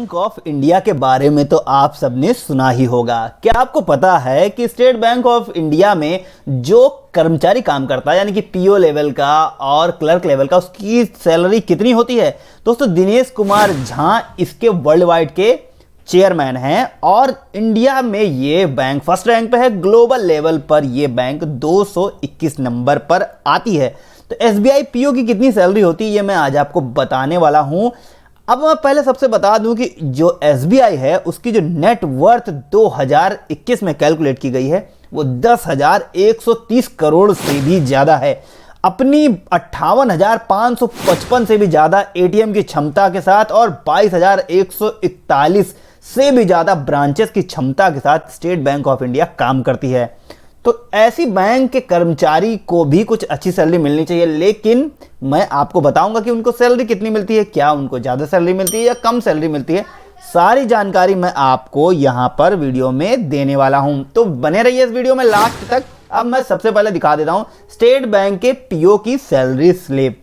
Bank of India के बारे में तो आप सबने सुना ही होगा। क्या आपको पता है कि स्टेट बैंक ऑफ इंडिया में जो कर्मचारी काम करता है, यानी कि पीओ लेवल का और क्लर्क लेवल का, उसकी सैलरी कितनी होती है? दोस्तों, दिनेश कुमार झा इसके वर्ल्ड वाइड के चेयरमैन हैं और इंडिया में ये बैंक फर्स्ट रैंक पे है। ग्लोबल लेवल पर ये बैंक 221 नंबर पर आती है। तो एसबीआई पीओ की कितनी सैलरी होती है, ये मैं आज आपको बताने वाला हूं। अब मैं पहले सबसे बता दूं कि जो एसबीआई है उसकी जो नेट वर्थ 2021 में कैलकुलेट की गई है वो 10,130 करोड़ से भी ज्यादा है। अपनी 58,555 से भी ज्यादा एटीएम की क्षमता के साथ और 22,141 से भी ज्यादा ब्रांचेस की क्षमता के साथ स्टेट बैंक ऑफ इंडिया काम करती है। तो ऐसी बैंक के कर्मचारी को भी कुछ अच्छी सैलरी मिलनी चाहिए, लेकिन मैं आपको बताऊंगा कि उनको सैलरी कितनी मिलती है, क्या उनको ज़्यादा सैलरी मिलती है या कम सैलरी मिलती है। सारी जानकारी मैं आपको यहां पर वीडियो में देने वाला हूं, तो बने रहिए इस वीडियो में लास्ट तक। अब मैं सबसे पहले दिखा देता हूं स्टेट बैंक के पीओ की सैलरी स्लिप।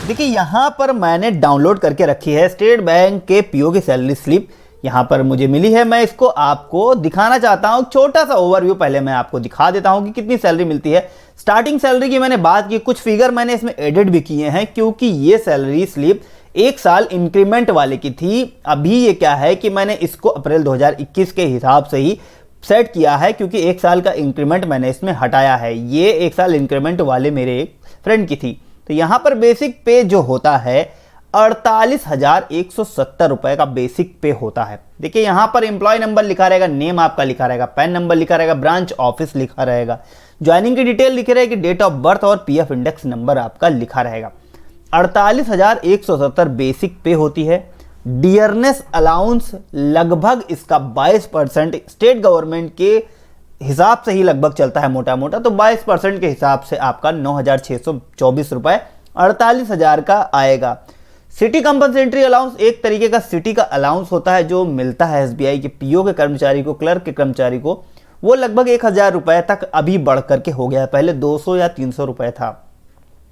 देखिए, यहां पर मैंने डाउनलोड करके रखी है स्टेट बैंक के पीओ की सैलरी स्लिप। यहां पर मुझे मिली है, मैं इसको आपको दिखाना चाहता हूं। छोटा सा ओवरव्यू पहले मैं आपको दिखा देता हूं कि कितनी सैलरी मिलती है। स्टार्टिंग सैलरी की मैंने बात की, कुछ फिगर मैंने इसमें एडिट भी किए हैं क्योंकि ये सैलरी स्लिप एक साल इंक्रीमेंट वाले की थी। अभी ये क्या है कि मैंने इसको अप्रैल 2021 के हिसाब से ही सेट किया है क्योंकि एक साल का इंक्रीमेंट मैंने इसमें हटाया है। ये एक साल इंक्रीमेंट वाले मेरे एक फ्रेंड की थी। तो यहां पर बेसिक पे जो होता है 48,170 रुपए का बेसिक पे होता है। देखिए, यहां पर एम्प्लॉय नंबर लिखा रहेगा, नेम आपका लिखा रहेगा, पैन नंबर लिखा रहेगा, ब्रांच ऑफिस लिखा रहेगा, ज्वाइनिंग की डिटेल लिखी रहेगी, डेट ऑफ बर्थ और पीएफ इंडेक्स नंबर आपका लिखा रहेगा। 48,170 बेसिक पे होती है। डियरनेस अलाउंस लगभग इसका 22% स्टेट गवर्नमेंट के हिसाब से ही लगभग चलता है मोटा मोटा, तो 22% के हिसाब से आपका 9,624 रुपए 48,000 का आएगा। सिटी कंपनसेटरी अलाउंस एक तरीके का सिटी का अलाउंस होता है जो मिलता है एसबीआई के पीओ के कर्मचारी को, क्लर्क के कर्मचारी को। वो लगभग 1,000 रुपए तक अभी बढ़ करके हो गया है, पहले 200 या 300 रुपए था।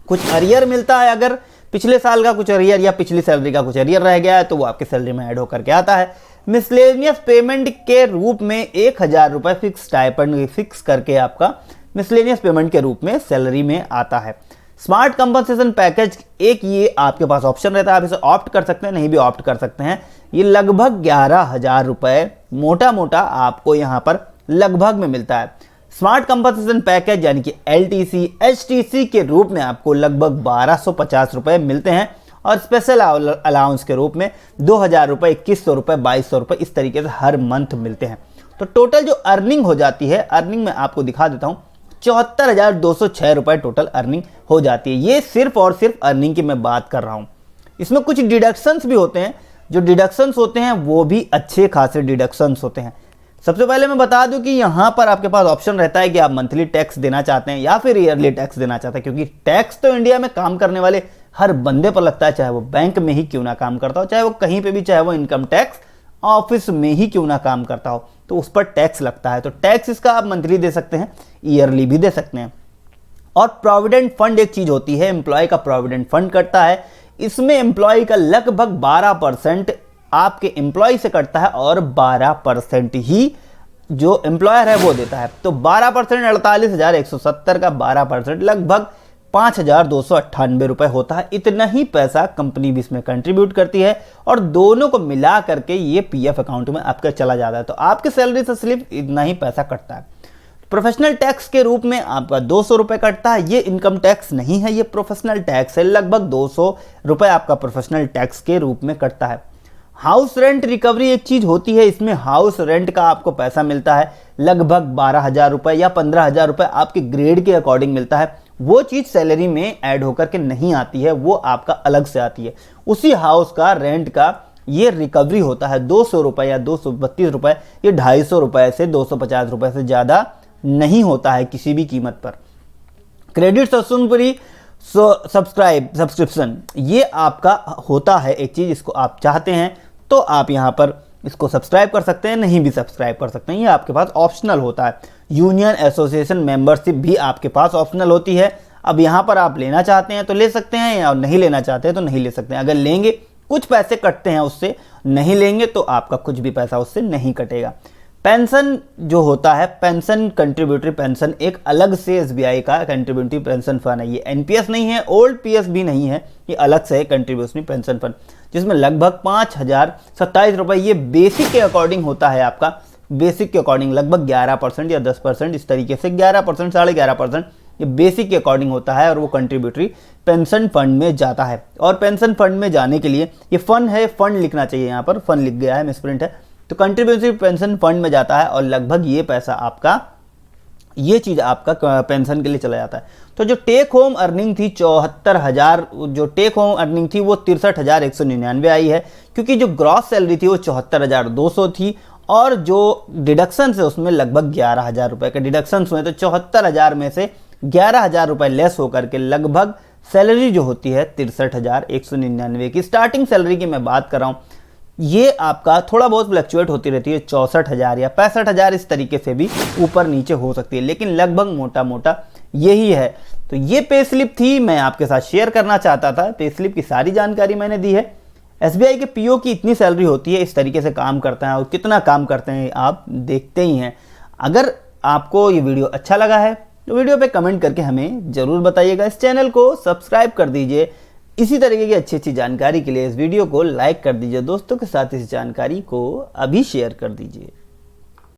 कुछ अरियर मिलता है, अगर पिछले साल का कुछ अरियर या पिछली सैलरी का कुछ अरियर रह गया है तो वो आपकी सैलरी में ऐड होकर के आता है। मिसलेनियस पेमेंट के रूप में 1,000 रुपए फिक्स स्टाइपेंड फिक्स करके आपका मिसलेनियस पेमेंट के रूप में सैलरी में आता है। स्मार्ट कंपनसेशन पैकेज एक ये आपके पास ऑप्शन रहता है, आप इसे ऑप्ट कर सकते हैं, नहीं भी ऑप्ट कर सकते हैं। ये लगभग 11,000 रुपए मोटा मोटा आपको यहाँ पर लगभग में मिलता है। स्मार्ट कंपनसेशन पैकेज यानी कि एलटीसी एचटीसी के रूप में आपको लगभग 1,250 रुपए मिलते हैं और स्पेशल अलाउंस के रूप में 2,000 रुपए, 2,100 रुपए, 2,200 रुपए इस तरीके से हर मंथ मिलते हैं। तो टोटल जो अर्निंग हो जाती है, अर्निंग में आपको दिखा देता हूँ, 74,206 रुपए टोटल अर्निंग हो जाती है। ये सिर्फ और सिर्फ अर्निंग की मैं बात कर रहा हूं। इसमें कुछ डिडक्शंस भी होते हैं, जो डिडक्शंस होते हैं वो भी अच्छे खासे डिडक्शंस होते हैं। सबसे पहले मैं बता दूं कि यहां पर आपके पास ऑप्शन रहता है कि आप मंथली टैक्स देना चाहते हैं या फिर ईयरली टैक्स देना चाहते हैं, क्योंकि टैक्स तो इंडिया में काम करने वाले हर बंदे पर लगता है, चाहे वो बैंक में ही क्यों ना काम करता हो, चाहे वो कहीं पे भी, चाहे वो इनकम टैक्स ऑफिस में ही क्यों ना काम करता हो, तो उस पर टैक्स लगता है। तो टैक्स इसका आप मंथली दे सकते हैं, ईयरली भी दे सकते हैं। और प्रोविडेंट फंड एक चीज होती है, एम्प्लॉय का प्रोविडेंट फंड कटता है। इसमें एम्प्लॉय का लगभग 12% आपके एम्प्लॉय से कटता है और 12% ही जो एम्प्लॉयर है वो देता है। तो 12% 48,170 का 12% लगभग 5,298 रुपए होता है। इतना ही पैसा कंपनी भी इसमें कंट्रीब्यूट करती है और दोनों को मिला करके ये पीएफ अकाउंट में आपका चला जाता है। तो आपके सैलरी से सिर्फ इतना ही पैसा कटता है। प्रोफेशनल टैक्स के रूप में आपका 200 रुपए कटता है। ये इनकम टैक्स नहीं है, ये प्रोफेशनल टैक्स है। लगभग 200 रुपए आपका प्रोफेशनल टैक्स के रूप में कटता है। हाउस रेंट रिकवरी एक चीज होती है, इसमें हाउस रेंट का आपको पैसा मिलता है लगभग 12,000 रुपए या 15,000 रुपए आपके ग्रेड के अकॉर्डिंग मिलता है। वो चीज सैलरी में ऐड होकर के नहीं आती है, वो आपका अलग से आती है। उसी हाउस का रेंट का ये रिकवरी होता है 200 रुपए या 232 रुपए, ये 250 रुपए से 250 रुपए से ज्यादा नहीं होता है किसी भी कीमत पर। क्रेडिट सब्सक्रिप्शन सब्सक्रिप्शन ये आपका होता है एक चीज, इसको आप चाहते हैं तो आप यहां पर इसको सब्सक्राइब कर सकते हैं, नहीं भी सब्सक्राइब कर सकते हैं, ये आपके पास ऑप्शनल होता है। यूनियन एसोसिएशन मेंबरशिप भी आपके पास ऑप्शनल होती है। अब यहाँ पर आप लेना चाहते हैं तो ले सकते हैं, या नहीं लेना चाहते हैं तो नहीं ले सकते हैं। अगर लेंगे कुछ पैसे कटते हैं उससे, नहीं लेंगे तो आपका कुछ भी पैसा उससे नहीं कटेगा। पेंशन जो होता है, पेंशन कंट्रीब्यूटरी पेंशन, एक अलग से एसबीआई का कंट्रीब्यूटरी पेंशन फंड है। ये एनपीएस नहीं है, ओल्ड पीएस भी नहीं है, ये अलग से है कंट्रीब्यूटरी पेंशन फंड, जिसमें लगभग 5,027 रुपये ये बेसिक के अकॉर्डिंग होता है आपका। बेसिक के अकॉर्डिंग लगभग 11% या 10% इस तरीके से, 11%, 11.5% ये बेसिक के अकॉर्डिंग होता है और वो कंट्रीब्यूटरी पेंशन फंड में जाता है। और पेंशन फंड में जाने के लिए ये फंड है, फंड लिखना चाहिए, यहाँ पर फंड लिख गया है, मिसप्रिंट है। तो कंट्रीब्यूटरी पेंशन फंड में जाता है और लगभग ये पैसा आपका, ये चीज़ आपका पेंशन के लिए चला जाता है। तो जो टेक होम अर्निंग थी 74,000, जो टेक होम अर्निंग थी वो 63,199 आई है, क्योंकि जो ग्रॉस सैलरी थी वो 74,200 थी और जो डिडक्शन है उसमें लगभग 11,000 रुपये के डिडक्शन हुए। तो 74,000 में से 11,000 रुपये लेस होकर के लगभग सैलरी जो होती है 63,199 की। स्टार्टिंग सैलरी की मैं बात कर रहा हूँ, ये आपका थोड़ा बहुत फ्लक्चुएट होती रहती है, 64,000 या 65,000 इस तरीके से भी ऊपर नीचे हो सकती है, लेकिन लगभग मोटा मोटा यही है। तो ये पे स्लिप थी, मैं आपके साथ शेयर करना चाहता था। पे स्लिप की सारी जानकारी मैंने दी है। एसबीआई के पीओ की इतनी सैलरी होती है, इस तरीके से काम करते हैं और कितना काम करते हैं आप देखते ही हैं। अगर आपको ये वीडियो अच्छा लगा है तो वीडियो पे कमेंट करके हमें ज़रूर बताइएगा। इस चैनल को सब्सक्राइब कर दीजिए। इसी तरीके की अच्छी जानकारी के लिए इस वीडियो को लाइक कर दीजिए। दोस्तों के साथ इस जानकारी को अभी शेयर कर दीजिए।